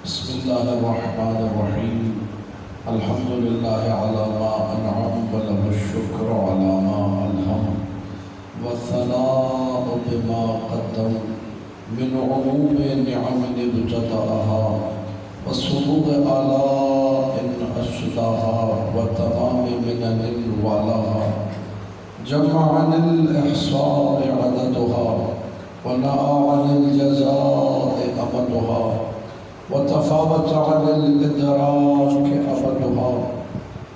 بسم الله الرحمن الرحيم الحمد لله على ما أنعم وله الشكر على ما ألهم والثناء بما قدم من عموم نعم ابتدأها وصدوق آلاء أسداها وتمام منن والاها جمع عن الإحصاء عددها ونأى عن الجزاء أمدها وتفاوت عن الإدراك أبدها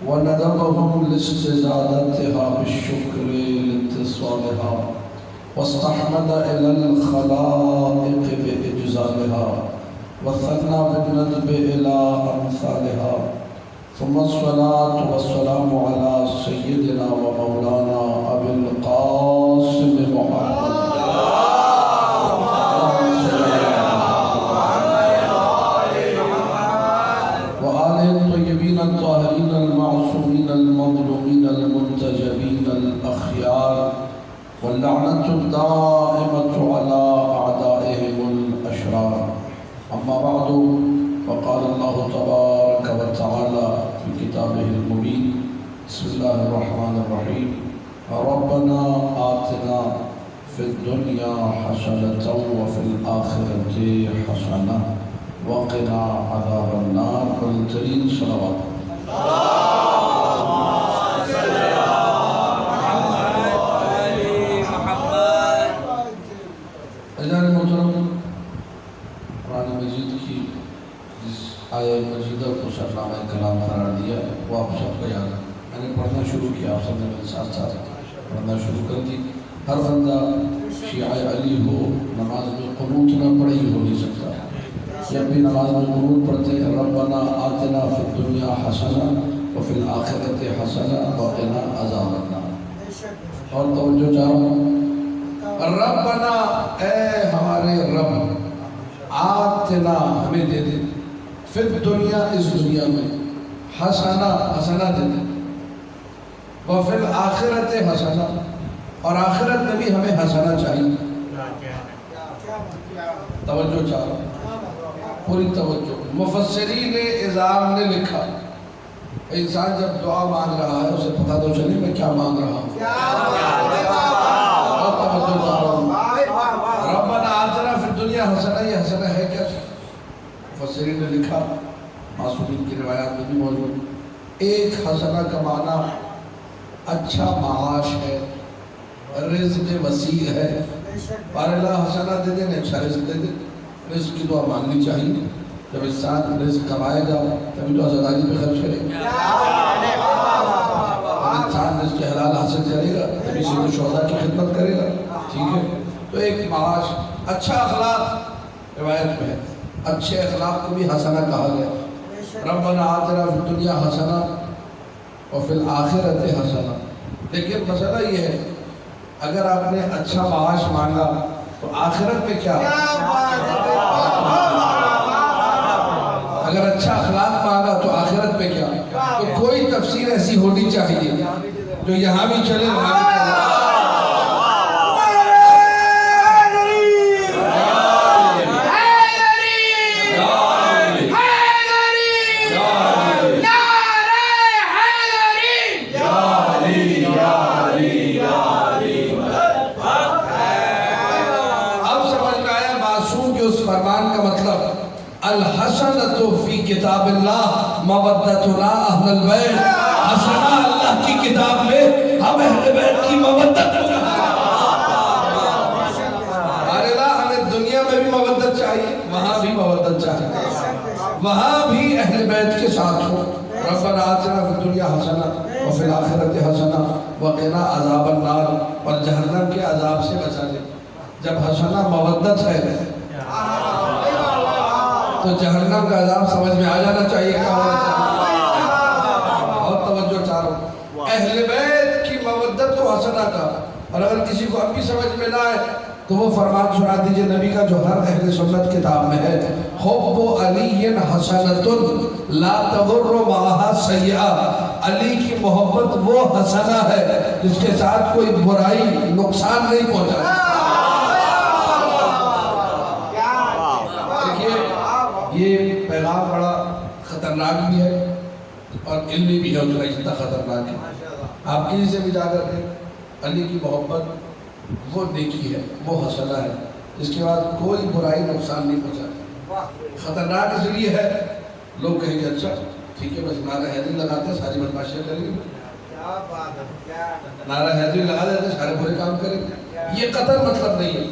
وندبهم لاستزادتها بالشكر لاتصالها واستحمد إلى الخلائق بإجزالها وثنى بالندب إلى أمثالها ثم الصلاة والسلام على سيدنا ومولانا أبي القاسم محمد الطاهرين المعصومين المظلومين المنتجبين الأخيار واللعنة الدائمة على أعدائهم الأشرار أما بعد فقال الله تبارك وتعالى في كتابه المبين بسم الله الرحمن الرحيم ربنا آتنا في الدنيا حسنة وفي الآخرة حسنة وقنا عذاب النار والترين صلوات عزیزان محترم قرآن مجید کی جس آیہ مجیدہ کو سرنامہ کلام قرار دیا وہ آپ سب کو یاد ہے میں نے پڑھنا شروع کیا آپ سب نے میرے ساتھ ساتھ پڑھنا شروع کر دی ہر بندہ شیعہ علی ہو نماز میں قنوت نہ پڑھی ہو نہیں سکتا جب بھی نماز میں قنوت پڑھتے ہیں ربنا آتنا فی الدنیا حسنہ وفی الآخرت حسنہ وقنا عذاب النار اور توجہ چاہو ربنا اے ہمارے رب آتنا ہمیں دے دے فی الدنیا اس دنیا میں حسنہ حسنہ دے دے وفی الآخرت حسنہ اور آخرت میں بھی ہمیں حسنہ چاہیے توجہ چاہو پوری توجہ مفسرین اعظام نے لکھا انسان جب دعا مانگ رہا ہے اسے پتہ تو چلے میں کیا مانگ رہا ہوں ربنا آتنا فی الدنیا حسنہ یہ حسنہ ہے کیا مفسرین نے لکھا معصومین کی روایات میں بھی موجود ایک حسنہ کا معنی اچھا معاش ہے رزق وسیع ہے بار اللہ حسنہ دے دیں اچھا رزق دے دیں رزق کی دعا مانگنی چاہیے جب انسان رزق کمائے گا تبھی تو آزاداری پہ خرچ کرے گا جب انسان رزق حلال حاصل کرے گا تبھی سے شہداء کی خدمت کرے گا ٹھیک ہے تو ایک معاش اچھا اخلاق روایت میں ہے اچھے اخلاق کو بھی حسنہ کہا گیا ربنا آتنا فی الدنیا حسنہ وفی الآخرت حسنہ لیکن مسئلہ یہ ہے اگر آپ نے اچھا معاش مانگا تو آخرت میں کیا اگر اچھا اخلاق مانگا تو آخرت میں کیا تو کوئی تفسیر ایسی ہونی چاہیے جو یہاں بھی چلے وہاں بھی چلے الحسنۃ فی کتاب اللہ مودتنا اہل البیت حسنہ اللہ کی کتاب میں ہم اہل بیت کی مودت ہمیں دنیا میں بھی مودت چاہیے وہاں بھی مودت چاہیے وہاں بھی اہل بیت کے ساتھ ہو ربنا آتنا فی الدنیا حسنہ وفی الآخرت حسنہ وقنا عذاب النار اور جہنم کے عذاب سے بچا لے جب حسنہ مودت ہے تو جہنم کا عذاب سمجھ میں آ جانا چاہیے اور توجہ چاہو اہل بیت کی مودت تو حسنہ کا اور اگر کسی کو اب بھی سمجھ میں نہ آئے تو وہ فرمان سنا دیجئے نبی کا جو ہر اہل سنت کتاب میں ہے حب علی حسنۃ لا تضر معها سیئہ علی کی محبت وہ حسنہ ہے جس کے ساتھ کوئی برائی نقصان نہیں پہنچا یہ پیغام بڑا خطرناک بھی ہے اور علمی بھی ہے، اتنا اتنا خطرناک ہے. آپ کسی سے بھی جا کر کے علی کی محبت وہ نیکی ہے، وہ حسنہ ہے، اس کے بعد کوئی برائی نقصان نہیں پہنچاتی. خطرناک اس لیے ہے لوگ کہیں گے اچھا ٹھیک ہے بس نعرہ حیدری لگاتے ہیں ساری بدماشیاں کریں گے، نعرہ حیدری لگا دیتے ہیں سارے برے کام کریں گے. یہ قطع مطلب نہیں ہے.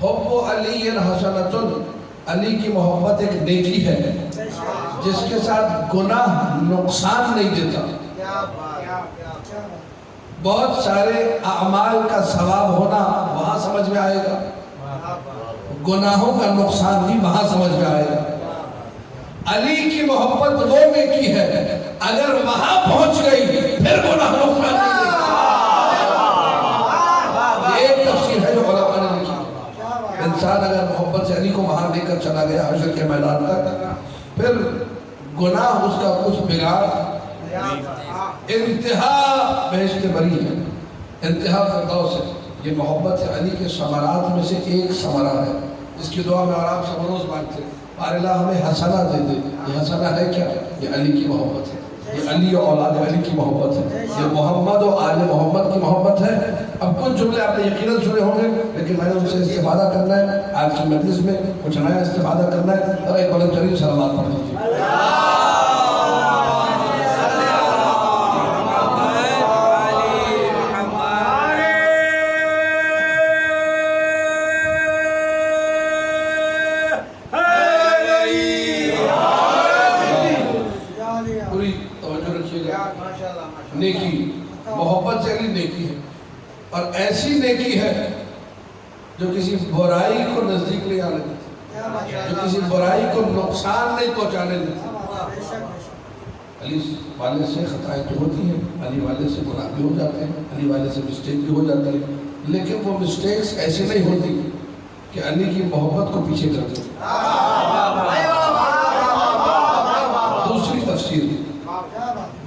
حب علی حسنۃ، علی کی محبت ایک نیکی ہے جس کے ساتھ گناہ نقصان نہیں دیتا. بہت سارے اعمال کا ثواب ہونا وہاں سمجھ میں آئے گا، گناہوں کا نقصان بھی وہاں سمجھ میں آئے گا. علی کی محبت وہ نیکی ہے اگر وہاں پہنچ گئی پھر گناہ نقصان نہیں دیتا. یہ ایک تفسیر ہے جو علماء نے لکھی. انسان اگر محبت سے علی کو وہاں لے کر چلا گیا حشر کے میدان تک، پھر گناہ اس کا کچھ بگاڑ، انتہا بہشت بری ہے، انتہا فردوس ہے. یہ محبت علی کے ثمرات میں سے ایک ثمرہ ہے جس کی دعا میں اور آپ سب روز مانگتے ہیں اللہ ہمیں حسنہ دے دے. یہ حسنہ ہے کیا؟ یہ علی کی محبت ہے، یہ علی و اولاد علی کی محبت ہے، یہ محمد و آل محمد کی محبت ہے. اب کچھ جملے آپ نے یقیناً سنے ہوں گے لیکن میں نے ان سے استفادہ کرنا ہے آج کی مجلس میں، کچھ نیا استفادہ کرنا ہے. اور ایک بلند ترین صلوات پڑھ لیجیے. نیکی محبت سے علی نیکی ہے اور ایسی نیکی ہے جو کسی برائی کو نزدیک لے آنے دیتی، جو کسی برائی کو نقصان نہیں پہنچانے دیتی. علی والے سے خطائیں تو ہوتی ہیں، علی والے سے گناہ بھی ہو جاتے ہیں، علی والے سے مسٹیک بھی ہو جاتی ہے، لیکن وہ مسٹیکس ایسے نہیں ہوتی کہ علی کی محبت کو پیچھے کر دیں.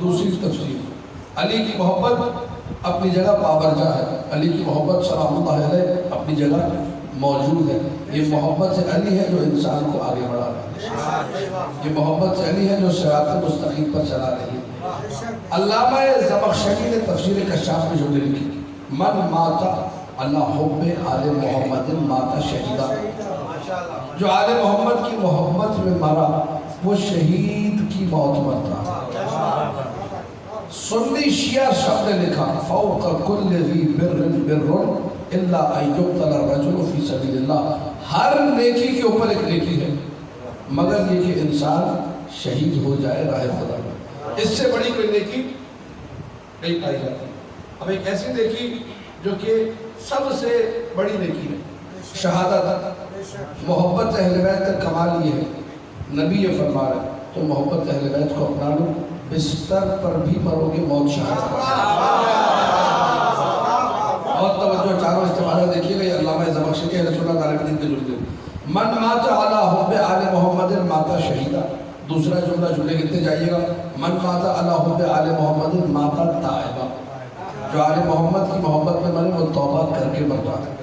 دوسری تفسیر علی کی محبت اپنی جگہ پابرجا ہے، علی کی محبت سلام اللہ علیہ اپنی جگہ موجود ہے. یہ محبت سے علی ہے جو انسان کو آگے بڑھا رہی ہے، یہ محبت سے علی ہے جو صراط مستقیم پر چلا رہی ہے. علامہ زمخشری نے تفسیر کشاف میں جملے لکھی، من ماتا اللہ حب آل محمد ماتا شہیدہ. جو آل محمد کی محبت میں مرا وہ شہید کی موت مرتا. سنی شیعہ شب نے لکھا فوق کل ذی بر بر الا ان یقتل الرجل فی سبیل اللہ. ہر نیکی کے اوپر ایک نیکی ہے مگر یہ کہ انسان شہید ہو جائے راہ خدا میں. اس سے بڑی کوئی نیکی نہیں پائی جاتی. اب ایک ایسی نیکی جو کہ سب سے بڑی نیکی ہے شہادت. محبت اہل بیت کا کمال یہ ہے، نبی یہ فرما رہا ہے تو محبت اہل بیت کو اپنا لو، بستر پر بھی مرو گے موت شہادت. بہت توجہ چاروں استفادہ دیکھیے گا. یہ علامہ زمخشری اہل سنت عالم دین کے جملے، من مات علی حب آل محمد ماتا شہیدہ. دوسرا جملہ جملے کتنے جائیے گا، من مات علی حب آل محمد ماتا تائبہ. جو آل محمد کی محبت میں مرے وہ توبہ کر کے مرتا ہے.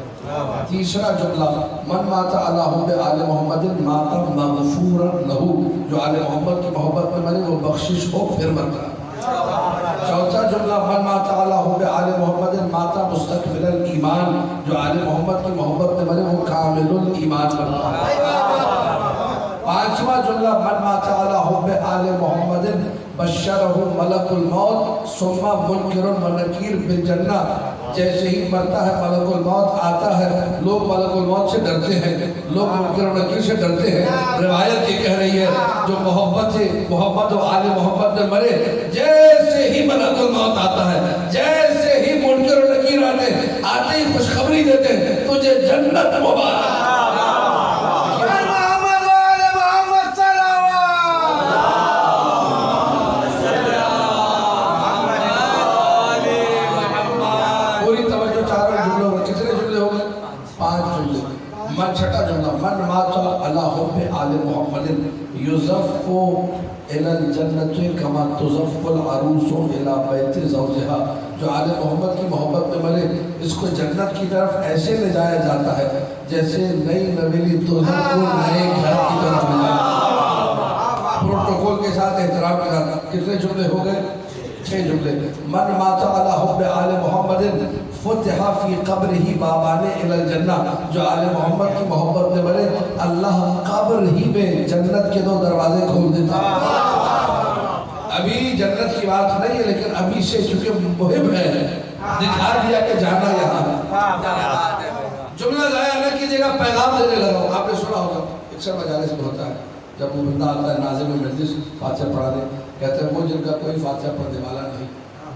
تیسرا جملہ من مات علی حب آل محمد ماتا مغفورا لہو. جو آل محمد کی محبت میں مرے وہ بخشش ہو پھر مرتا ہے. چوتھا جملہ من مات علی حب آل محمد ماتا مستکمل الایمان. جو آل محمد کی محبت میں مرے وہ کامل الایمان مرتا ہے. پانچواں جملہ من مات علی حب آل محمد بشرہ ملک الموت ثم منکر و نکیر بالجنہ. جیسے ہی مرتا ہے ملک الموت آتا ہے، لوگ ملک الموت سے ڈرتے ہیں، لوگ منکر و نکیر سے ڈرتے ہیں. روایت یہ کہہ رہی ہے جو محبت سے محمد و آل محمد میں مرے، جیسے ہی ملک الموت آتا ہے، جیسے ہی منکر و نکیر آتے ہی خوشخبری دیتے ہیں تجھے جنت مبارک. چھٹا جملہ من مات علی حب آل محمد یزف الی الجنت کما تزف العروس الی بیت زوجہا. جو آل محمد کی محبت میں مرے اس کو جنت کی طرف ایسے لے جایا جاتا ہے جیسے نئی نویلی دلہن کو نئے کتنے جملے ہو گئے؟ 6 جملے. من مات علی حب آل محمد فتح فی قبرہ بابان الی الجنہ. جو آل محمد کی محبت میں مرے اللہ قبر ہی میں جنت کے 2 دروازے کھول دیتا ہے. ابھی جنت کی بات نہیں ہے لیکن ابھی سے چونکہ مہم ہے دکھا دیا کہ جانا یہاں ہے. جملہ ضائع نہ کیجیے گا، پیغام دینے لگا ہوں. آپ نے سنا ہوگا اکثر مجالس میں ہوتا ہے جب وہ بندہ آتا ہے ناظم مجلس فاتحہ پڑھانے، کہتے ہیں وہ جن کا کوئی فاتحہ پڑھنے والا نہیں،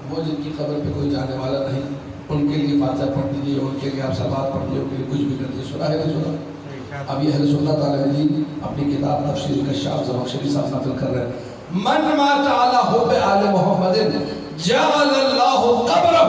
وہ جن کی قبر پہ کوئی جانے والا نہیں، ان کے لیے فاتحہ پڑھ دیجیے، ان کے لیے آپ سلوات پڑھ دیجیے، ان کے لیے کچھ بھی کر دیجیے. سنا ہے نہیں سنا؟ اب یہ اہل سنت عالم دین اپنی کتاب تفسیر الکشاف زمخشری صاحب نقل کر رہے ہیں. من مات علی حب آل محمد جعل اللہ قبرہ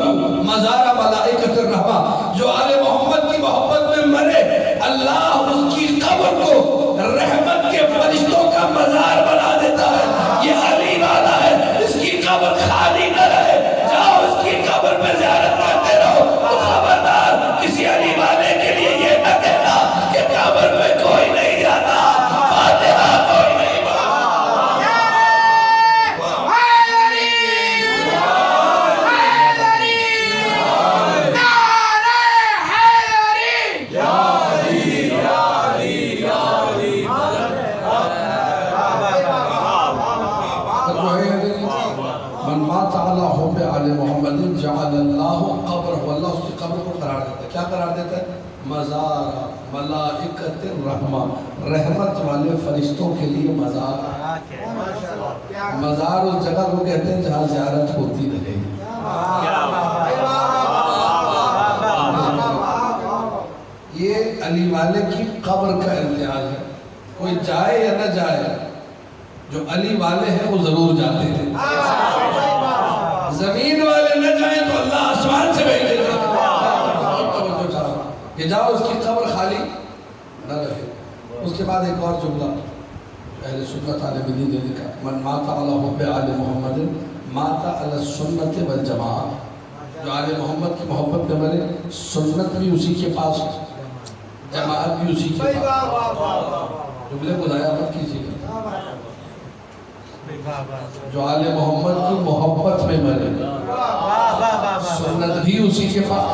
مزار ملائکۃ الرحمہ. جو آل محمد کی محبت میں مرے اللہ اس کی قبر کو رحمت کے فرشتوں کا مزار بنا دیتا ہے. یہ علی والا ہے، اس کی قبر خالی نہ رہے. جاؤ اس کی قبر پہ زیارت کرتے رہو. تو خبردار کسی علی والے کے لیے یہ نہ کہنا کہ قبر پہ کوئی نہیں جاتا، فاتحہ کوئی نہیں. جعل اللہ قبر، اللہ اس کی قبر کو قرار دیتا ہے. کیا قرار دیتا ہے؟ مزار ملائکۃ الرحمہ، رحمت والے فرشتوں کے لیے مزار. مزار اس جگہ کو کہتے ہیں جہاں زیارت ہوتی رہے. یہ علی والے کی قبر کا امتیاز ہے. کوئی جائے یا نہ جائے، جو علی والے ہیں وہ ضرور جاتے ہیں. زمین والے نہ جائیں تو اللہ آسمان سے بھیج دیتا ہے کہ جاؤ اس کی قبر خالی نہ رہے. اس کے بعد ایک اور جملہ اہل سنت عالم دین نے لکھا. من مات علی حب آل محمد مات علی السنت والجماعہ. جو آل محمد کی محبت میں مرے سنت بھی اسی کے پاس، جماعت بھی اسی کے پاس. جملے کو ضائع مت کیجیے گا. جو آل محمد کی محبت میں مرے سنت بھی اسی کے پاس.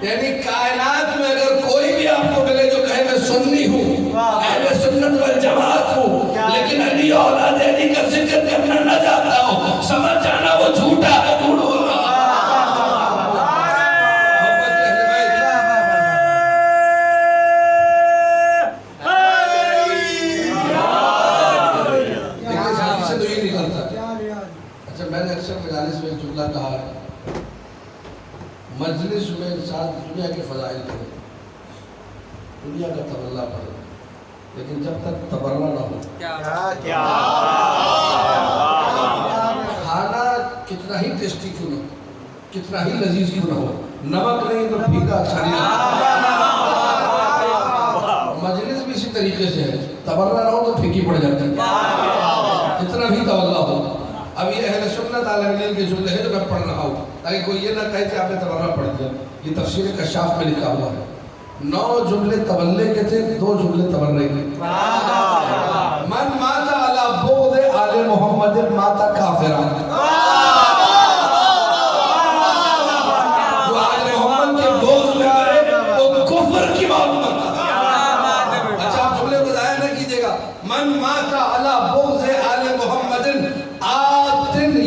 یعنی کائنات میں اگر کوئی بھی آپ کو ملے جو کہے میں سنی ہوں، اہل سنت والجماعت ہوں، لیکن علی اولاد علی کا ذکر کرنا نہ جاتا ہوں، سمجھ جانا وہ جھوٹا ہے. کہا ہے مجلس میں ساتھ دنیا کے فضائل پڑھے، دنیا کا تبرہ پڑھے، لیکن جب تک تبرہ نہ ہو کھانا کتنا ہی ٹیسٹی کیوں نہ ہو، کتنا ہی لذیذ کیوں نہ ہو، نمک نہیں تو پھیکا اچھا نہیں لگتا. مجلس بھی اسی طریقے سے ہے، تبرہ نہ ہو تو پھیکی پڑ جاتی ہے جتنا بھی تولہ ہو. اب یہ اہل سنت عالم دین کے جملے ہیں جو میں پڑھ رہا ہوں تاکہ کوئی یہ نہ کہے کہ آپ نے تبرہ پڑھ دیا. یہ تفسیر کشاف میں لکھا ہوا ہے. 9 جملے تولے کے تھے، 2 جملے تبرے کے. من مات علی بغض آل محمد مات کافرا. جو آل محمد کے بغض میں آئے وہ کفر کی موت مرتا. اچھا آپ جملے کو ضائع نہ کیجیے گا. من مات علی بغض آل محمد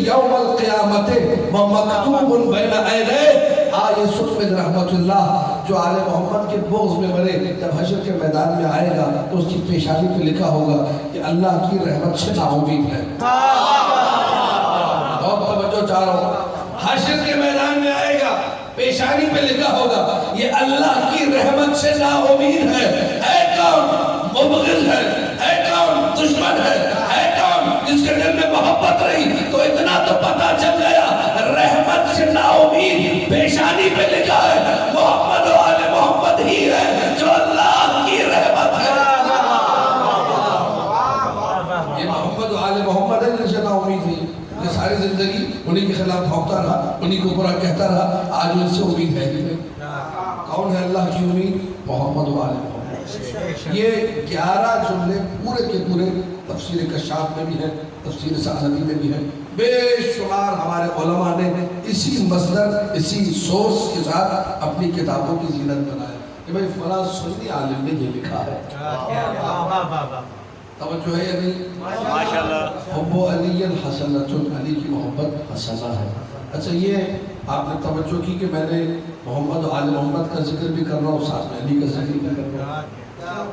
یوم القیامت ومکتوب بین عینیہ. آئے سلمد رحمت اللہ جو آل محمد کے بغض میں مرے جب حشر کے میدان میں آئے گا تو اس کی پیشانی پہ لکھا ہوگا کہ اللہ کی رحمت سے نا امید ہے. بہت توجہ چاہ رہا ہوں. حشر کے میدان میں آئے گا پیشانی پہ لکھا ہوگا یہ اللہ کی رحمت سے نا امید ہے. اے کون مبغض ہے کون دشمن ہے کون جس کے دل میں محبت رہی تو اتنا تو پتا چل گیا رحمت سے نا امید پیشانی پہ لکھا ہے. محمد و آل محمد ہی ہے جو اللہ کی رحمت ہے. یہ محمد و آل محمد ہے جن سے نا امید ہوئی. یہ ساری زندگی انہی کے خلاف بھونکتا رہا، انہی کو برا کہتا رہا. آج ان سے امید ہے. کون ہے اللہ کی امید؟ محمد و آل محمد. یہ 11 جملے پورے کے پورے تفسیر کشاف میں بھی ہے، تفسیر سعدی میں بھی ہے، بے شمار ہمارے علماء نے اسی مصدر، اسی سورس کے ساتھ اپنی کتابوں کی زینت بنایا کہ بھئی فلاں سنی عالم نے یہ لکھا ہے۔ توجہ ہے یا نہیں؟ ماشاءاللہ۔ حب علی حسنۃ، علی کی محبت حسنہ ہے۔ اچھا یہ آپ نے توجہ کی کہ میں نے محمد و آل محمد کا ذکر بھی کر رہا ہوں، ساتھ میں علی کا ذکر بھی کر رہا ہوں۔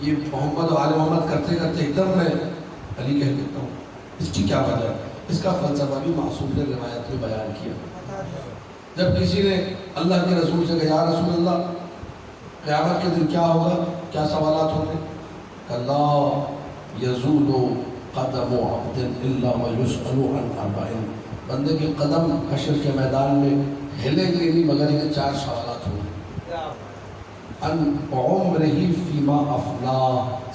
یہ محمد و آل محمد کرتے کرتے ایک دم میں علی کہہ دیتا ہوں، اس کی کیا وجہ ہے؟ اس کا فلسفہ بھی معصوم نے روایت میں بیان کیا۔ جب کسی نے اللہ کے رسول سے کہا یا رسول اللہ قیامت کے دن کیا ہوگا، کیا سوالات ہوں گے؟ لا یزول قدم عبد الا ویسأل عن اربع، بندے کے قدم حشر کے میدان میں ہلیں گے نہیں مگر یہ 4 سوالات ہوں گے۔ ان عمرہ فیما افنا،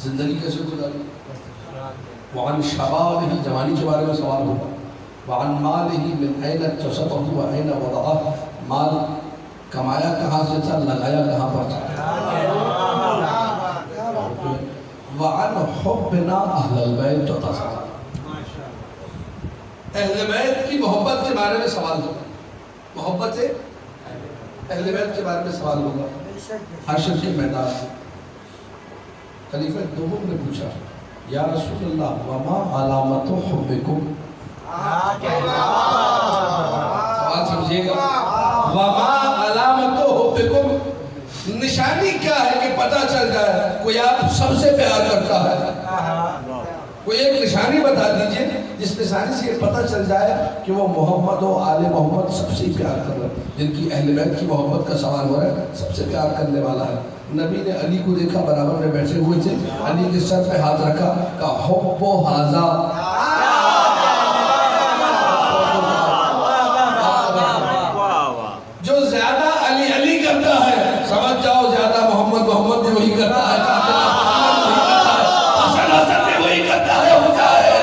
زندگی کیسے گزاری، وعن شبابہ، جوانی کے بارے میں سوال ہوگا، وعن مالہ من این اکتسبہ و این وضعہ، مال کمایا کہاں سے تھا، لگایا کہاں پر تھا، وعن حبنا اہل البیت و تصور، اہل بیت کی محبت کے بارے میں سوال ہوگا، محبت اہل بیت کے بارے میں سوال ہوگا حشر کے میدان میں۔ خلیفہ دوم نے پوچھا یا رسول اللہ وما علامت حبکم، سوال سمجھیے گا، وما علامت حبکم، نشانی کیا ہے کہ پتہ چل جائے کوئی آپ سب سے پیار کرتا ہے، کوئی ایک نشانی بتا دیجئے جس نشانی سے یہ پتہ چل جائے کہ وہ محمد و آل محمد سب سے پیار کر رہا ہے، جن کی اہل بیت کی محبت کا سوال ہو رہا ہے، سب سے پیار کرنے والا ہے۔ نبی نے علی کو دیکھا، برابر میں بیٹھے ہوئے تھے، علی کے سر پہ ہاتھ رکھا، کہا حب و حاضا، جو زیادہ علی علی کرتا ہے سمجھ جاؤ زیادہ محمد محمد بھی وہی کرتا ہے، حسن حسن بھی وہی کرتا ہے، ہو جائے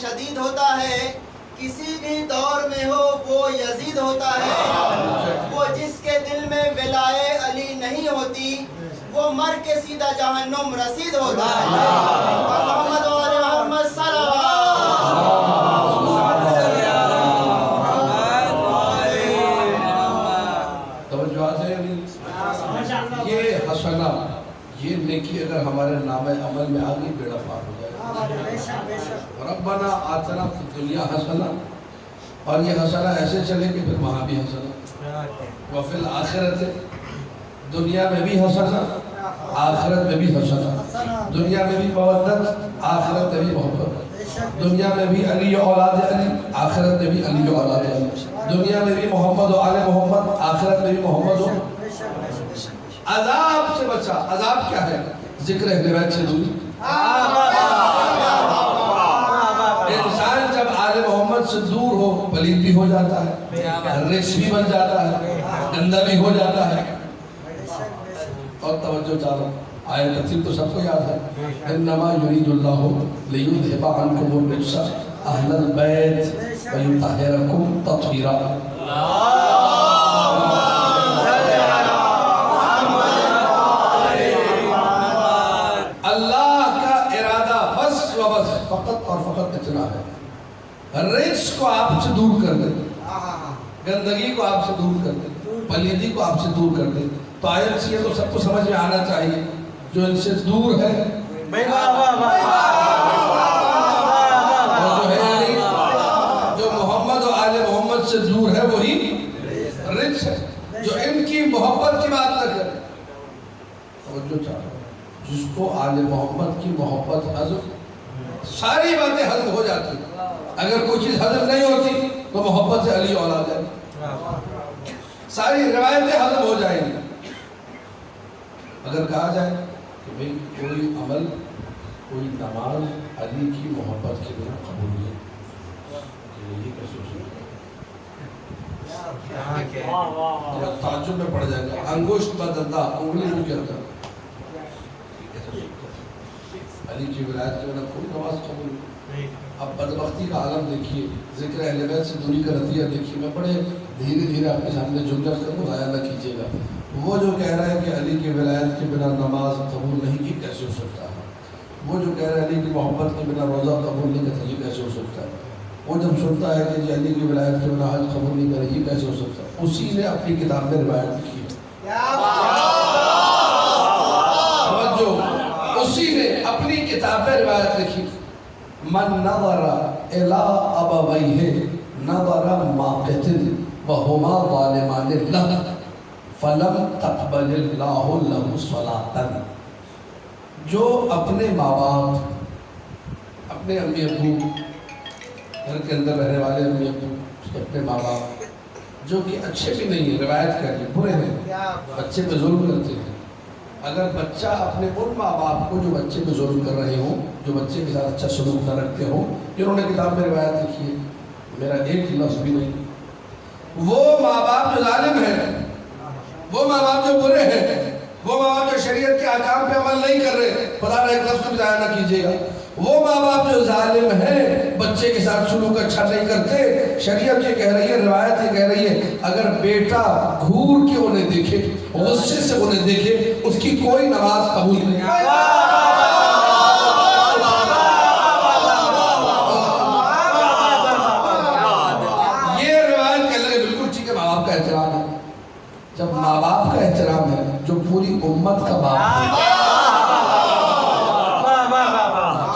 شدید ہوتا ہے، کسی بھی دور میں ہو وہ یزید ہوتا ہے، وہ جس کے دل میں ولائے علی نہیں ہوتی وہ مر کے سیدھا جہنم رسید ہوتا ہے۔ محمد و آل محمد توجہ ہے۔ یہ حسنہ، یہ نیکی اگر ہمارے نام عمل میں آگئی بیڑا پار ہو جائے، ربنا آتنا فی الدنیا حسنہ، اور یہ حسنہ ایسے چلے کہ پھر وہاں بھی حسنہ، وفی الآخرت، دنیا میں بھی حسنہ، آخرت میں بھی حسنہ، دنیا میں بھی مودت، آخرت میں بھی محبت، دنیا میں بھی علی و اولاد علی، آخرت میں بھی علی و اولاد علی، دنیا میں بھی محمد و آل محمد، آخرت میں بھی محمد و عذاب سے بچا۔ عذاب کیا ہے؟ ذکر اہل بیت سے دوری۔ انسان جب آل محمد سے دور ہو پلید بھی ہو جاتا ہے، رجس بھی بن جاتا ہے، گندہ بھی ہو جاتا ہے۔ اور توجہ چاہتا ہوں، آیت ترتیب تو سب کو یاد ہے، انما یرید اللہ لیذھب عنکم الرجس اہل البیت ویطہرکم تطہیرا۔ فقط اور فقط اتنا ہے، رجس کو آپ سے دور کر دے، گندگی کو آپ سے دور کر دے، پلیدی کو آپ سے دور کر دے۔ تو آیت سے یہ تو سب کو سمجھ میں آنا چاہیے، جو ان سے دور ہے جو محمد و آل محمد سے دور ہے وہی رجس ہے، جو ان کی محبت کی بات نہ کرے۔ توجہ چاہتا ہوں، جس کو آل محمد کی محبت حضر، ساری باتیں ہضم ہو جاتی، اگر کوئی چیز ہضم نہیں ہوتی تو محبت سے علی اولاد ہے، ساری روایتیں ہضم ہو جائیں گی۔ اگر کہا جائے کہ بھئی کوئی عمل، کوئی نماز علی کی محبت کے بنا قبول نہیں، یہ کیسے ہو سکتا ہے؟ تعجب میں پڑ جائے گا. انگوشت بدندہ انگلی میں کرتا علی کی ولایت کے بنا کوئی نماز قبول نہیں. اب بدبختی کا عالم دیکھیے, ذکر اہل بیت سے دوری کا نتیجہ دیکھیے. میں بڑے دھیرے دھیرے آپ کے سامنے جملہ کروں, ضائع نہ کیجیے گا. وہ جو کہہ رہا ہے کہ علی کی ولایت کے بنا نماز قبول نہیں, یہ کیسے ہو سکتا ہے؟ وہ جو کہہ رہا ہے علی کی محبت کے بنا روزہ قبول نہیں کرتا, یہ کیسے ہو سکتا ہے؟ وہ جب سنتا ہے کہ علی کی ولایت کے بنا حج قبول نہیں کرے, یہ کیسے ہو سکتا ہے؟ اسی نے اپنی کتاب میں روایت لکھی ہے. اسی نے اپنی کتاب میں روایت لکھی, من نظر الى ابویہ نظر ماقتل وہما ظالمان له فلم تقبل اللہ له صلاۃ. جو اپنے ماں باپ, اپنے امی ابو, گھر کے اندر رہنے والے امی ابو, اپنے ماں باپ جو کہ اچھے بھی نہیں ہیں, روایت کر رہی برے ہیں, بچے پہ ظلم کرتے ہیں. اگر بچہ اپنے ان ماں باپ کو جو بچے پہ ظلم کر رہے ہوں, جو بچے کے ساتھ اچھا سلوک نہ رکھتے ہوں, جنہوں نے کتاب میں روایت لکھی ہے, میرا ایک لفظ بھی نہیں, وہ ماں باپ جو ظالم ہیں, وہ ماں باپ جو برے ہیں, وہ ماں باپ جو شریعت کے احکام پہ عمل نہیں کر رہے, خدا نہ ایک لفظ کو ضائع نہ کیجیے گا, وہ ماں باپ جو ظالم ہیں, بچے کے ساتھ سلوک اچھا نہیں کرتے, شریعت یہ کہہ رہی ہے, روایت یہ کہہ رہی ہے, اگر بیٹا گھور کے انہیں دیکھے, غصے سے انہیں دیکھے, اس کی کوئی نماز قبول نہیں. یہ روایت کہہ لگے بالکل ٹھیک ہے, ماں باپ کا احترام ہے. جب ماں باپ کا احترام ہے, جو پوری امت کا باپ ہے,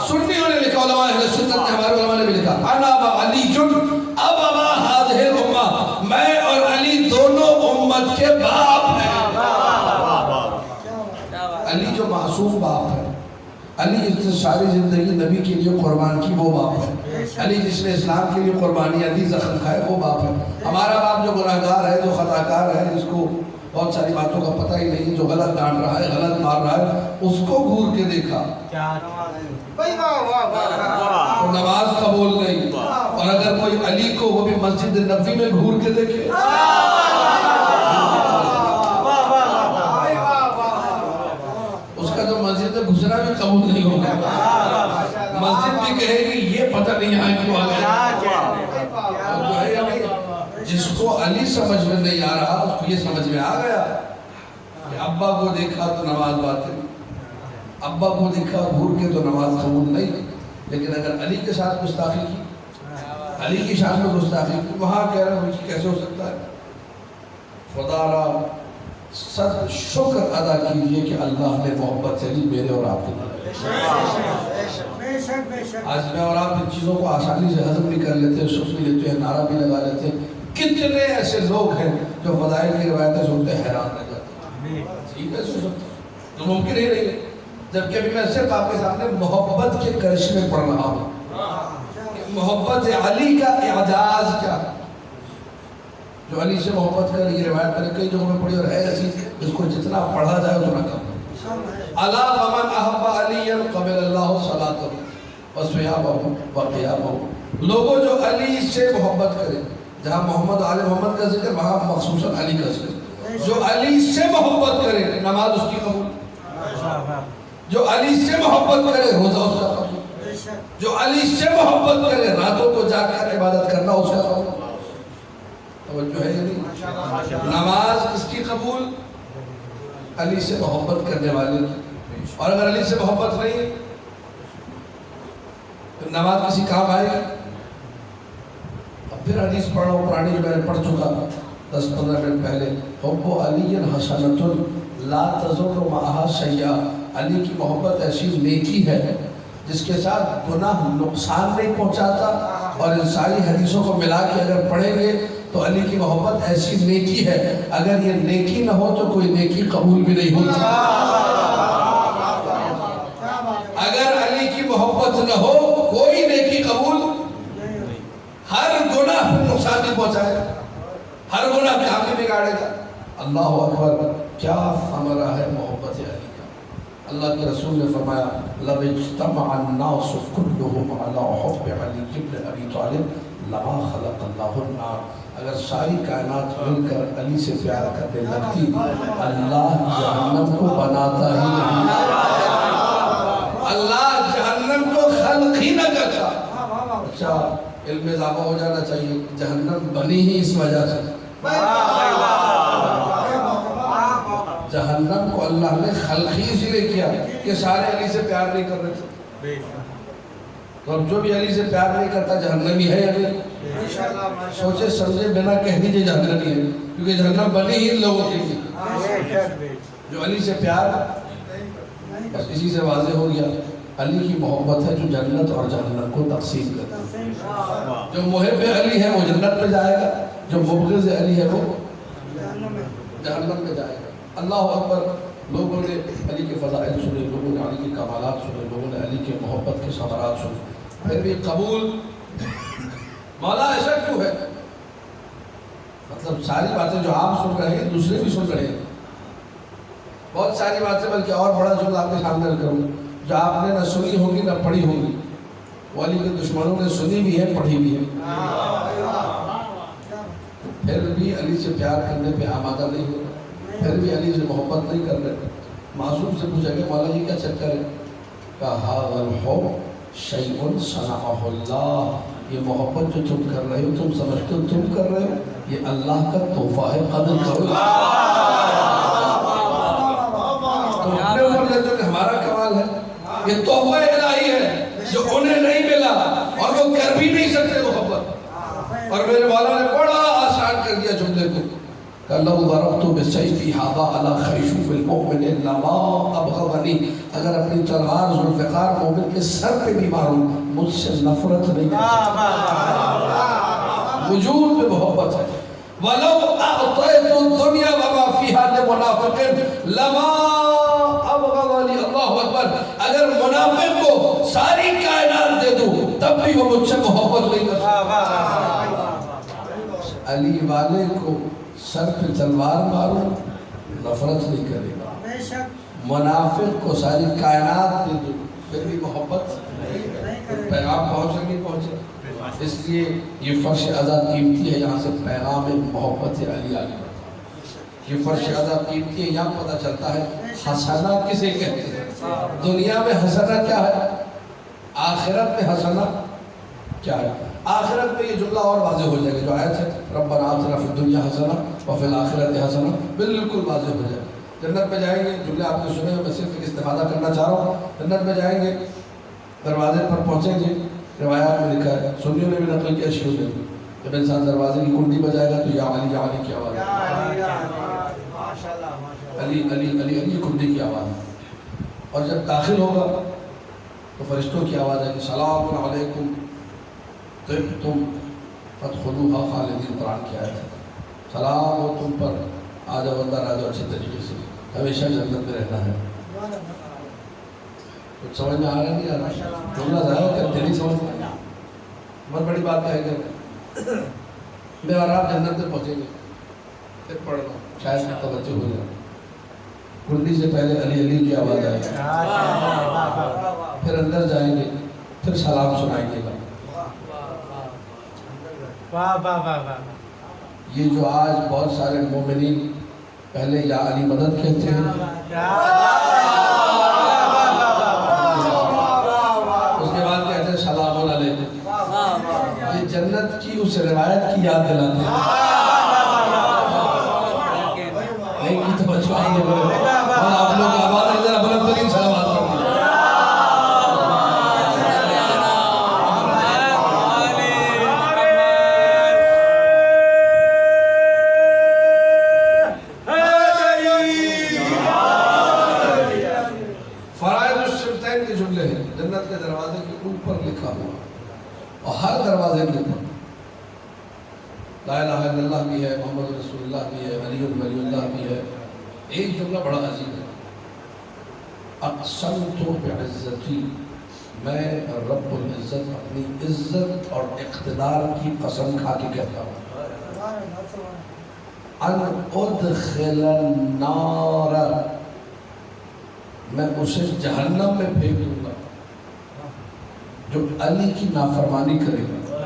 سنیوں نے لکھا, علماء اہل سنت نے, ہمارے علماء نے بھی لکھا, انا و علی ابوا هذه الامہ, میں اور علی دونوں امت کے باپ ہیں. علی جو معصوم باپ ہے, علی جس نے ساری زندگی نبی کے لیے قربان کی, وہ باپ ہے. علی جس نے اسلام کے لیے قربانی علی زخم کھائے, وہ باپ ہے. ہمارا باپ جو گناہگار ہے, جو خطا کار ہے, جس کو بہت ساری باتوں کا پتہ ہی نہیں, جو غلط ڈانٹ رہا ہے, غلط مار رہا ہے, اس کو گھور کے دیکھا, تو نماز قبول نہیں. اور اگر کوئی علی کو, وہ بھی مسجد نبوی میں گھور کے دیکھے, اس کا جو مسجد میں گھسنا بھی قبول نہیں ہوگا. مسجد بھی کہے گی یہ پتہ نہیں یہاں کیوں آ گیا. جس کو علی سمجھ میں نہیں آ رہا, اس کو یہ سمجھ میں آ گیا کہ ابا کو دیکھا تو نماز باطل, ابا کو دیکھا گھور کے تو نماز قبول نہیں. لیکن اگر علی کے ساتھ گستاخی کی, علی کی شان میں گستاخی کی, وہاں کہہ رہا ہوں کیسے ہو سکتا ہے؟ خدا را صد شکر ادا کیجئے کہ اللہ نے محبت سے علی میرے اور آپ کے دل. آج میں اور آپ ان چیزوں کو آسانی سے ہضم بھی کر لیتے ہیں, سن بھی لیتے ہیں, نعرہ بھی لگا لیتے ہیں. کتنے ایسے لوگ ہیں جو فضائل کی روایتیں سنتے حیران رہ جاتے ہیں. ٹھیک ہے, تو ممکن ہی نہیں ہے. جبکہ ابھی میں صرف آپ کے سامنے محبت کے کرشمے پڑھ رہا ہوں, محبت علی کا اعجاز کیا, جو علی سے محبت کر. یہ روایت میں نے کئی جگہوں میں پڑھی اور ہے ایسی, جس کو جتنا پڑھا جائے اتنا کم. الا فمن احب علیا قبل اللہ صلاتہ وصیامہ وقیامہ. لوگوں جو علی سے محبت کرے, جہاں محمد آل محمد کا ذکر, وہاں مخصوصاً علی کا ذکر. جو علی سے محبت کرے, نماز اس کی قبول. جو علی سے محبت کرے, روزہ اس کا قبول. جو علی سے محبت کرے, راتوں کو جاگ کر عبادت کرنا اس کا قبول. توجہ ہے یا نہیں؟ نماز کس کی قبول؟ علی سے محبت کرنے والے کی. اور اگر علی سے محبت نہیں تو نماز کسی کام آئے گی؟ اب پھر حدیث پڑھ رہا ہوں پرانی, جو میں نے پڑھ چکا 10-15 منٹ پہلے. حب علی حسنۃ لا تضر معها شیئا. علی کی محبت ایسی نیکی ہے جس کے ساتھ گناہ نقصان نہیں پہنچاتا. اور ان ساری حدیثوں کو ملا کے اگر پڑھیں گے تو علی کی محبت ایسی نیکی ہے, اگر یہ نیکی نہ ہو تو کوئی نیکی قبول بھی نہیں ہوتی. اگر علی کی محبت نہ ہو, کوئی نیکی قبول. ہر گناہ نقصان نہیں پہنچائے, ہر گناہ کام نہیں بگاڑے گا. اللہ اکبر, کیا ثمرہ ہے محبت علی کا. اللہ کے رسول نے فرمایا, لو اجتمع الناس كلهم على حب علی بن ابی طالب لما خلق اللہ النار. اگر ساری کائنات مل کر علی سے پیار کرنے لگتی اللہ جہنم کو بناتا ہی نہیں. اللہ جہنم کو خلق ہی نہ کرتا. اچھا علم اضافہ ہو جانا چاہیے، جہنم بنی ہی اس وجہ سے. جہنم کو اللہ نے خلق ہی اس لیے کیا کہ سارے علی سے پیار نہیں کر رہے تھے. تو اب جو بھی علی سے پیار نہیں کرتا جہنمی ہے. علی سوچے سمجھے بنا کہہ دیجئے جہنمی ہے، کیونکہ جہنم بنی ہی ان لوگوں کے لیے جو علی سے پیار. بس اسی سے واضح ہو گیا علی کی محبت ہے جو جنت اور جہنم کو تقسیم کرتا ہے. جو محب علی ہے وہ جنت میں جائے گا، جو مبغض علی ہے وہ جہنم میں جائے گا. اللہ اکبر. لوگوں نے علی کے فضائل سنے، لوگوں نے علی کے کمالات سنے، لوگوں نے علی کے محبت کے ثمرات سنے، پھر بھی قبول. مولا ایسا کیوں ہے؟ مطلب ساری باتیں جو آپ سن رہے ہیں دوسرے بھی سن رہے ہیں. بہت ساری باتیں، بلکہ اور بڑا جملہ آپ کے سامنے کروں جو آپ نے نہ سنی ہوگی نہ پڑھی ہوگی، وہ علی کے دشمنوں نے سنی بھی ہے پڑھی بھی ہے، پھر بھی علی سے پیار کرنے پہ آمادہ نہیں ہو رہا، پھر بھی علی سے محبت نہیں کر رہے. معصوم سے پوچھا کہ مولا جی کیا چکر ہے؟ کہا الحب شیء صنعہ اللہ. یہ محبت جو تم کر رہے ہو، تم سمجھتے ہو تم کر رہے ہو، یہ اللہ کا تحفہ ہے. قدر کرو. تم اپنے اوپر لیتے ہو کہ ہمارا کمال ہے، یہ تحفہ الہی ہے جو انہیں نہیں ملا اور وہ کر بھی نہیں سکتے محبت. اور میرے مولا نے بڑا آسان کر دیا جملے کو کہ لو ضربت بسیفی هذا على خیشوم المؤمن لما ابغضنی. اگر اپنی تلوار ذوالفقار مومن کے سر پہ بھی ماروں مجھ سے نفرت نہیں کر سکتا. وجود میں محبت ہے. ولو اعطیت الدنیا وما فیہا لمنافق لما ابغضنی. اللہ اکبر. اگر منافق کو ساری کائنات دے دوں تب بھی وہ مجھ سے محبت نہیں کر سکتا. علی والے کو سر پہ تلوار مارو نفرت نہیں کرے گا. منافق کو ساری کائنات دے دو پھر بھی محبت پیغام پہنچے نہیں پہنچے. اس لیے یہ فرش عزا قیمتی ہے. یہاں سے پیغام محبت علی آگے بڑھتا ہے. یہ فرش عزا قیمتی ہے. یہاں پتہ چلتا ہے حسنہ کسے کہتے ہیں. دنیا میں حسنہ کیا ہے، آخرت میں حسنہ کیا ہے. آخرت میں یہ جملہ اور واضح ہو جائے گا جو آیت ہے ربنا آتنا فی الدنیا حسنہ وفی الآخرۃ حسنہ. بالکل واضح ہو جائے. جنت میں جائیں گے، جملے آپ نے سنے، میں صرف ایک استفادہ کرنا چاہ رہا ہوں. جنت میں جائیں گے، دروازے پر پہنچیں گے، روایات میں لکھا ہے، سنیوں نے بھی نقل کیا، شیعوں نے بھی، جب انسان دروازے کی کنڈی بجائے گا تو یا علی کی آواز ہے. علی علی علی علی کنڈی کی آواز ہے. اور جب داخل ہوگا تو فرشتوں کی آواز ہے کہ سلام علیکم طبتم فادخلوها خالدین. قرآن کی آیت ہے. سلام ہو تم پر، آ جاؤ اندر آ جاؤ، اچھے طریقے سے ہمیشہ جنت میں رہنا ہے. کچھ سمجھ میں آ رہا نہیں آ رہا؟ جملہ ظاہر کرتے نہیں سمجھ میں. بہت بڑی بات ہے کہ میں اور آپ جنت میں پہنچیں گے، پھر پڑھنا شاید توجہ ہو جائے. کنڈی سے پہلے علی علی کی آواز آئے گی، پھر اندر جائیں گے، پھر سلام سنائیں گے. یہ جو آج بہت سارے مومنین پہلے یا علی مدد کہتے ہیں، اس کے بعد کہتے ہیں سلام علیکم. یہ جنت کی اس روایت کی یاد دلاتے ہیں. نہیں کی تو بچوں آئیں گے آپ لوگ آباد ہے ذرا بلند ترین سلامات پڑھیں. جنت کے دروازے کے اوپر لکھا ہوا اور ہر دروازے کے اوپر لا الہ الا اللہ بھی ہے، محمد رسول اللہ بھی ہے، علی ولی اللہ بھی ہے. ایک جملہ بڑا عجیب ہے، اقسمت بعزتی، میں رب العزت اپنی عزت اور اقتدار کی قسم کھا کے کہتا ہوں ان ادخل النار، میں اسے جہنم میں پھینک دوں گا. جو علی کی نافرمانی کرے گا،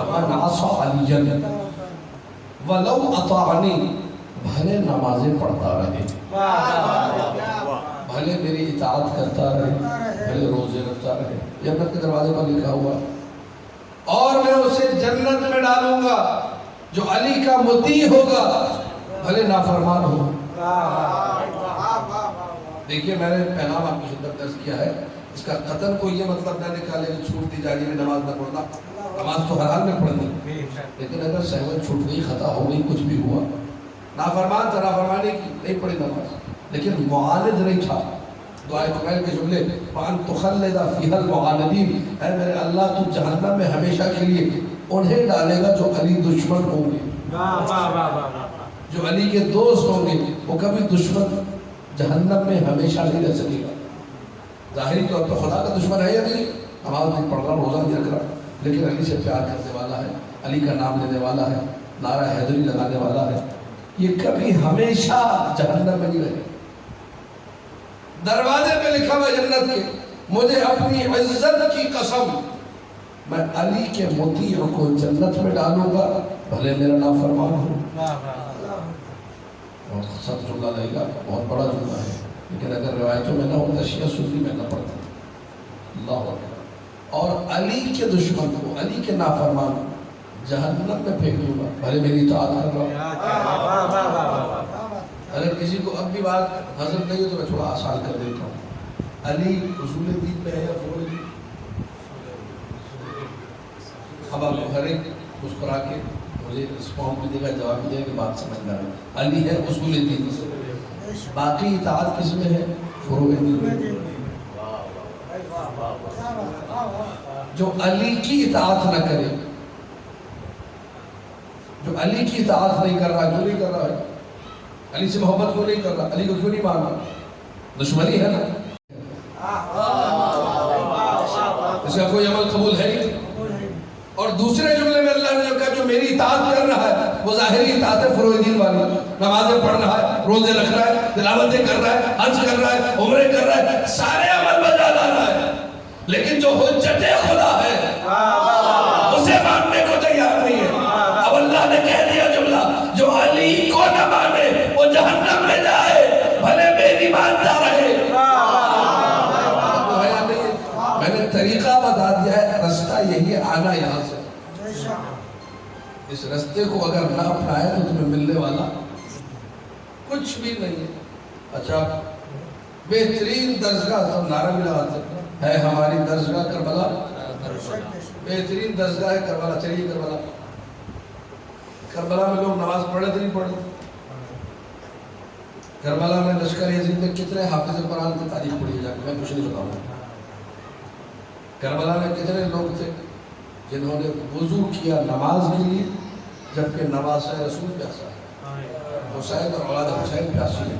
من عصى علیًا ولو اطاعنی، بھلے نمازیں پڑھتا رہے، بھلے میری اطاعت کرتا رہے، بھلے روزے رکھتا رہے، جنت کے دروازے پر لکھا ہوا، اور میں اسے جنت میں ڈالوں گا جو علی کا مطیع ہوگا بھلے نافرمان ہو۔ دیکھیے میں نے پیغام آپ کی خدمت درج کیا ہے، اس کا قطعاً کوئی یہ مطلب نہ نکالے کہ چھوٹ دی جائے میں نماز نہ پڑھنا، نماز تو ہر حال میں پڑھنی، لیکن اگر سہوت چھوٹ گئی، خطا ہو گئی، کچھ بھی ہوا، نافرمان تھا، نافرمانی کی نہیں پڑھی نماز، لیکن معاند نہیں تھا۔ دعائے قبیل کے جملے وَأَن تُخَلِّدَ فِيهَا الْمُعَاندِينَ، اے میرے اللہ تو جہنم میں ہمیشہ کے لیے انہیں ڈالے گا جو علی دشمن ہوں گے، جو علی کے دوست ہوں گے، وہ کبھی دشمن جہنم میں ہمیشہ نہیں رہ سکے گا۔ ظاہری طور پر خدا کا دشمن ہے یا نہیں، نماز نہیں پڑھ رہا، روزہ نہیں رکھ رہا، لیکن علی سے پیار کرنے والا ہے، علی کا نام لینے والا ہے، نعرہ حیدری لگانے والا ہے، یہ کبھی ہمیشہ جہنم میں نہیں رہے۔ دروازے پہ لکھا ہوا جنت کے، مجھے اپنی عزت کی قسم، میں علی کے مطیع کو جنت میں ڈالوں گا بھلے میرا نافرمان ہو۔ بہت سخت جملہ لگے گا، بہت بڑا جملہ ہے، لیکن اگر روایتوں میں نہ ہوتا، شیعہ سنی میں نہ پڑتا۔ اللہ اکبر۔ اور علی کے دشمن کو، علی کے نافرمان کو جہنم میں پھینک دوں گا بھلے میری اطاعت کر رہا ہوں۔ اگر کسی کو اب بھی بات ہضم نہیں ہو تو میں تھوڑا آسان کر دیتا ہوں۔ علی اصول دین میں ہے یا فروع دین؟ اب آپ ہر ایک مسکرا کے مجھے رسپونس بھی دے گا، جواب بھی دے گا کہ بات سمجھ میں آئے۔ علی ہے اصول دین، باقی اطاعت کس میں ہے؟ فروع دین میں۔ جو علی کی اطاعت نہ کرے، جو علی کی اطاعت نہیں کر رہا، کیوں نہیں کر رہا ہے؟ علی سے محبت کو نہیں کر رہا، علی کو کیوں نہیں مان رہا؟ دشمنی ہے نا، اس کا کوئی عمل قبول ہے نہیں۔ اور دوسرے جملے میں اللہ نے کہا جو میری اطاعت کر رہا ہے وہ ظاہری اطاعت ہے فروع دین والی، نمازیں پڑھ رہا ہے، روزے رکھ رہا ہے، تلاوتیں کر رہا ہے، حج کر رہا ہے، عمرے کر رہا ہے، سارے عمل بجا لا رہا ہے، لیکن جو حجت خدا ہے اسے ماننے کو تیار نہیں ہے۔ اب اللہ نے کہہ دیا جملہ، جو علی کو نہ مانے وہ جہنم میں جائے بھلے میری مانتا رہے۔ میں نے طریقہ بتا دیا ہے، رستہ یہی ہے، آنا یہاں سے۔ اس رستے کو اگر نہ اپنائے تو تمہیں ملنے والا کچھ بھی نہیں ہے۔ اچھا، بہترین درسگاہ، سب نعرہ بھی لگاتے ہے ہماری درسگاہ کربلا، بہترین درسگاہ ہے کربلا۔ چلیے کربلا، کربلا میں لوگ نماز پڑھے تھے نہیں پڑھے؟ کربلا میں لشکر یزید میں کتنے حافظ قرآن کی تاریخ پڑھی ہے جا کے، میں کچھ نہیں بتاؤں گا۔ کربلا میں کتنے لوگ تھے جنہوں نے وضو کیا نماز کے لیے، جبکہ نواسہ رسول پیاسا ہے، حسین اور اولاد حسین پیاسی ہے۔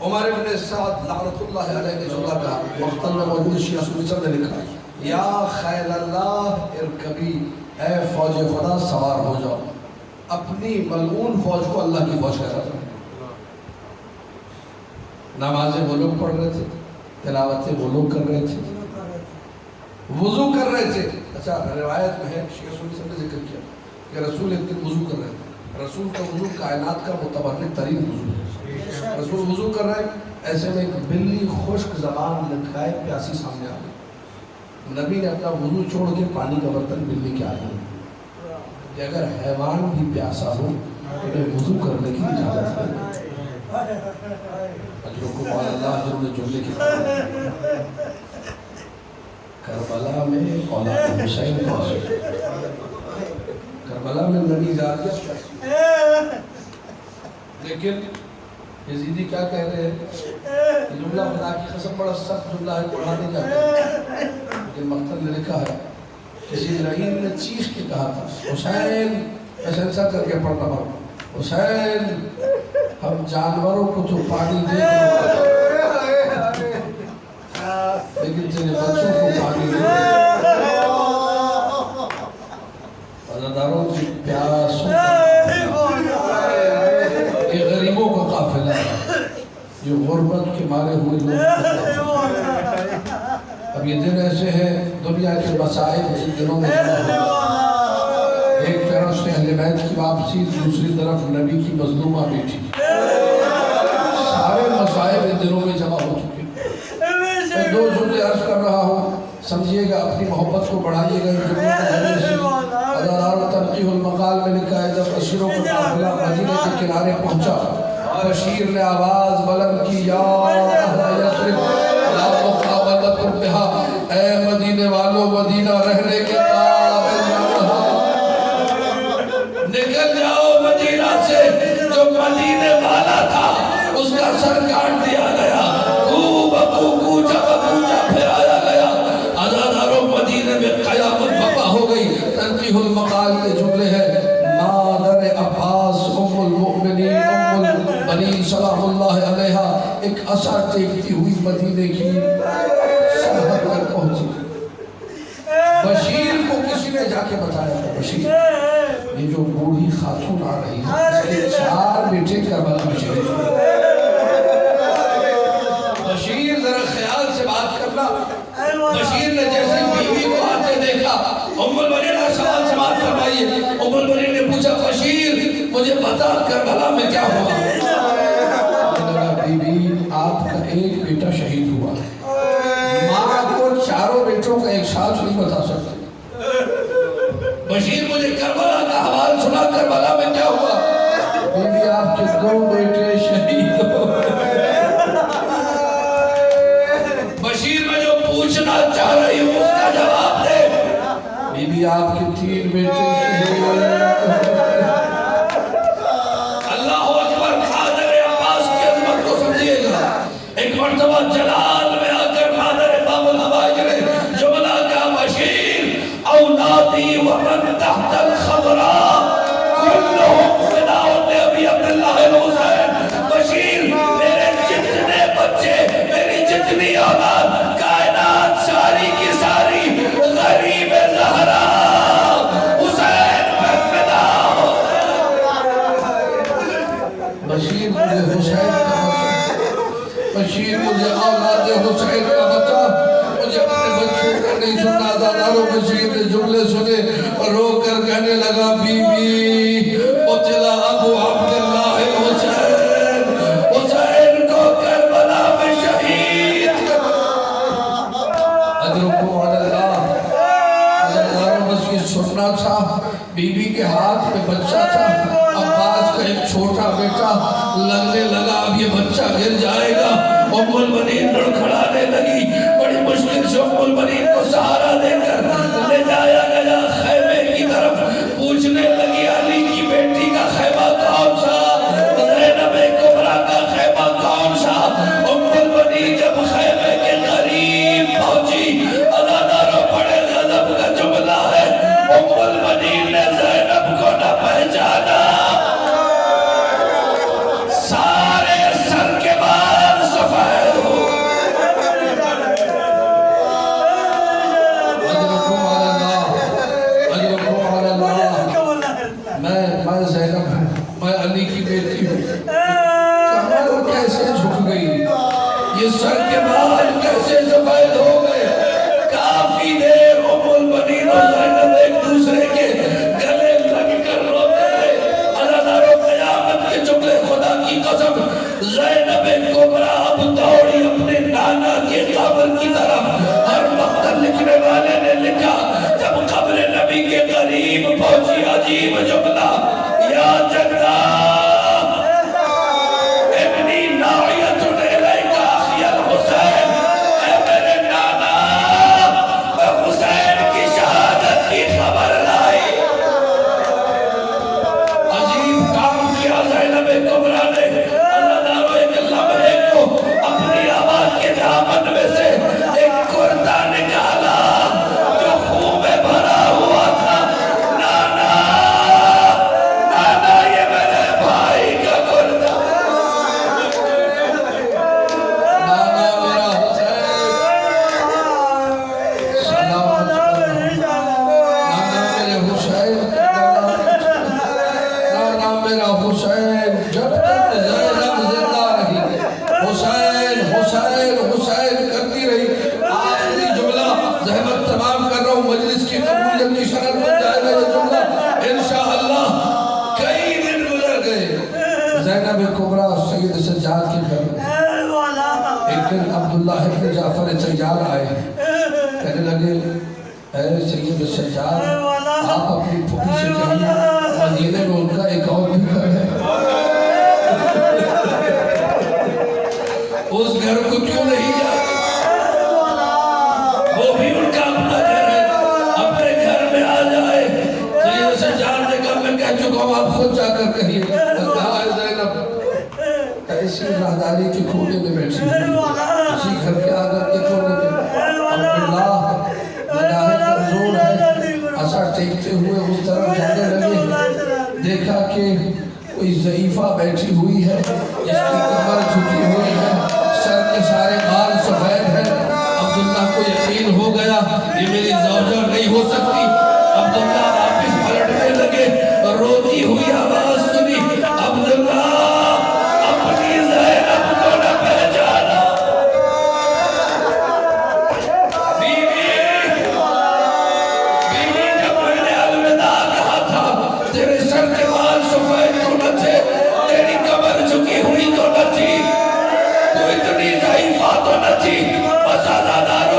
عمر ابن سعد لعنت اللہ علیہ نے جملہ کہا، مقتل میں موجود شیعہ سنی سب نے لکھا، یا خیل اللہ ارکبی، اے فوج خدا سوار ہو جاؤ۔ اپنی ملعون فوج کو اللہ کی فوج کہہ رہا تھا۔ نمازیں وہ لوگ پڑھ رہے تھے، تلاوتیں وہ لوگ کر رہے تھے، وضو کر رہے تھے۔ اچھا، روایت میں ہے، شیعہ سنی سب نے ذکر کیا کہ رسول ایک دن وضو کر رہے تھے۔ رسول کا وضو کائنات کا متبرک ترین وضو ہے۔ رسول وضو کر رہے ہیں، ایسے میں ایک بلی خشک زبان لٹکائے پیاسی سامنے آ گئی۔ نبی نے اپنا وضو چھوڑ کے پانی کا برتن بلی کے آگے رکھا کہ اگر حیوان بھی پیاسا ہو انہیں وضو کرنے کی اجازت ہے۔ اجرکم علی اللہ، جنہوں نے جملے کی کربلا میں اولاد حسین پہنچے، کربلا میں نبی ذات، لیکن یزیدی کیا کہہ رہے ہیں؟ یہ جملہ خدا کی قسم بڑا سخت جملہ ہے، پڑھا نہیں جاتا، لیکن مقتل نے لکھا ہے، کسی لعین نے چیخ کے کہا تھا، حسین، میں سنسا کر کے پڑھ رہا ہوں، حسین ہم جانوروں کو تو پانی دے دیں لیکن تیرے بچوں کو پانی دے عزاداروں کی پیاسوں، یہ غریبوں کا قافلہ ہے، یہ غربت کے مارے ہوئے لوگ۔ اب یہ دن ایسے ہیں دنیا کے مسائل ان دنوں میں جمع ہوئے۔ ایک طرف سے اہل بیت کی واپسی، دوسری طرف نبی کی مظلومہ بیٹی، سارے مسائل ان دنوں میں جمع ہو چکے۔ میں دو جملے عرض کر رہا ہوں، سمجھیے گا، اپنی محبت کو بڑھائیے گا۔ ہزاروں تنقیح المقال میں لکھا ہے، جب بشیروں کا قافلہ مدینے کے کنارے پہنچا، بشیر نے آواز بلند کی، یا اہل یثرب لا مقابلۃ بہا، اے مدینے والوں، مدینہ رہنے کے قابل نہ رہا، نکل جاؤ مدینہ سے۔ جو مدینے والا تھا اس کا سر کاٹ دیا گیا، کوچا پھرایا گیا، عزاداروں مدینے میں قیامت برپا ہو گئی۔ تنقیح المقال کے جملے ہیں، مادر عباس ام المؤمنین ام البنین سلام اللہ علیہا ایک عصا ٹیکتی ہوئی مدینے کی سرحد تک پہنچی۔ بشیر کو کسی نے جا کے بتایا تھا، بشیر یہ جو بوڑھی خاتون آ رہی ہے اس کے 4 بیٹے کربلا میں شہید ہوئے۔ بشیر ذرا خیال سے بات کرنا، بشیر نے جیسے بیوی کو آتے دیکھا، ام البنین نے سوال سے بات کروائیے۔ ام البنین نے پوچھا، بشیر مجھے بتا کربلا میں کیا ہوا؟ بی بی آپ کا ایک بیٹا شہید ہوا، ماں کو 4 بیٹوں کا ایک ساتھ نہیں بتا سکتے۔ بشیر مجھے کربلا کا حوال سنا، کربلا میں کیا ہوا؟ بی بی آپ کے 2 بیٹے شہید ہو گئے۔ بشیر میں جو پوچھنا چاہ رہی ہوں اس کا جواب دے۔ بی بی آپ کے 3 بیٹے شہید ہو گئے۔ اللہ اکبر، مادر عباس کی عظمت کو سمجھیے گا۔ ایک مرتبہ جلال میں آ کر مادر امام الحوائج نے جملہ کا، بشیر اولادی ومن تحت الخضراء کلہم فداء لابی عبداللہ الحسین۔ بشیر میرے جتنے بچے، میری جتنی اولاد، کائنات ساری کی ساری غریب زہرا حسین پہ فدا ہو۔ بشیر مجھے حسین کا بچہ، بشیر مجھے اولاد حسین کا بچہ، مجھے اپنے بچوں کا نہیں سننا۔ داداروں بشیر نے جملے سنے اور رو کر کہنے لگا، بی بی قتل ابو عبداللہ الحسین، حسین کو کربلا میں شہید۔ ادرکو علی اللہ، داداروں بس یہ سننا تھا۔ بی بی کے ہاتھ میں بچہ تھا، عباس کا ایک چھوٹا بیٹا، لگنے لگا اب یہ بچہ گر جائے گا۔ ام البنین لڑکھڑانے لگی، بڑی مشکل سے ام البنین کو سہارا دے کر لے جایا گیا خیمے کی طرف۔ پوچھنے لگی، علی کی بیٹی کا خیمہ کون سا؟ زینب کبریٰ کا خیمہ کون سا؟ ام البنین جب خیمے کے قریب پہنچی، عزاداروں بڑے غضب کا جملہ ہے، ام البنین نے زینب کو نہ پہچانا، سارے سر کے بال سفید ہو۔ میں زینب ہوں، میں علی کی بیٹی ہوں۔ کمر کیسے جھک گئی، یہ سر کے بال کیسے سفید ہو گئے؟ کافی دیر ام البنین اور زینب ایک دوسرے کے گلے لگ کر روتے رہے۔ عزاداروں قیامت کے جملے، خدا کی قسم، زینب کبریٰ اب دوڑی اپنے نانا کے قبر کی طرف۔ ہر وقت لکھنے والے نے لکھا، جب قبر نبی کے قریب پہنچی، عجیب جملہ، یا جدہ ابنی ناعیت الیک اخی الحسین، اے میرے نانا، میں حسین کی شہادت کی خبر لائی۔ عجیب کام کیا زینب کبریٰ نے۔ عزاداروں ایک لمحے کو اپنی آواز کے دامن میں سے ایک کرتا نکالا جو خون میں بھرا ہوا تھا۔ نانا زینب کبریٰ سید سجاد کے گھر میں ایک دن عبداللہ ابن جعفر تیار آئے، کہنے لگے اے سید سجاد آپ اپنی پھوپھی سے کہیے مدینے میں ان کا ایک اور بھی گھر ہے، اس گھر کو کیوں نہیں جاتے، وہ بھی ان کا اپنا گھر ہے، اپنے گھر میں آ جائے۔ سید سجاد نے کہا میں کہہ چکا ہوں آپ خود جا کر کہیے۔ کہا زینب ایسی راہداری کے کونے میں بیٹھی ہوئی اسی گھر کے آنگن کے کونے میں عبداللہ نگاہ کمزور ہے، عصا ٹیکتے ہوئے اس طرف جانے لگے، دیکھا کہ کوئی ضعیفہ بیٹھی ہوئی ہے جس کی کمر جھکی ہوئی ہے، سر کے سارے بال سفید ہیں۔ عبداللہ کو یقین ہو گیا یہ میری زوجہ نہیں ہو سکتی۔ عبداللہ واپس پلٹنے لگے، روتی ہوئی آواز سنی، عبداللہ اپنی زینب کو نہ پہچانا۔ بیوی جب میں نے الوداع کہا تھا تیرے سر کے بال سفید تو نہ تھے، تیری کمر جھکی ہوئی تو نہ تھی، تو اتنی ضعیفہ تو نہ تھی، بس آزادار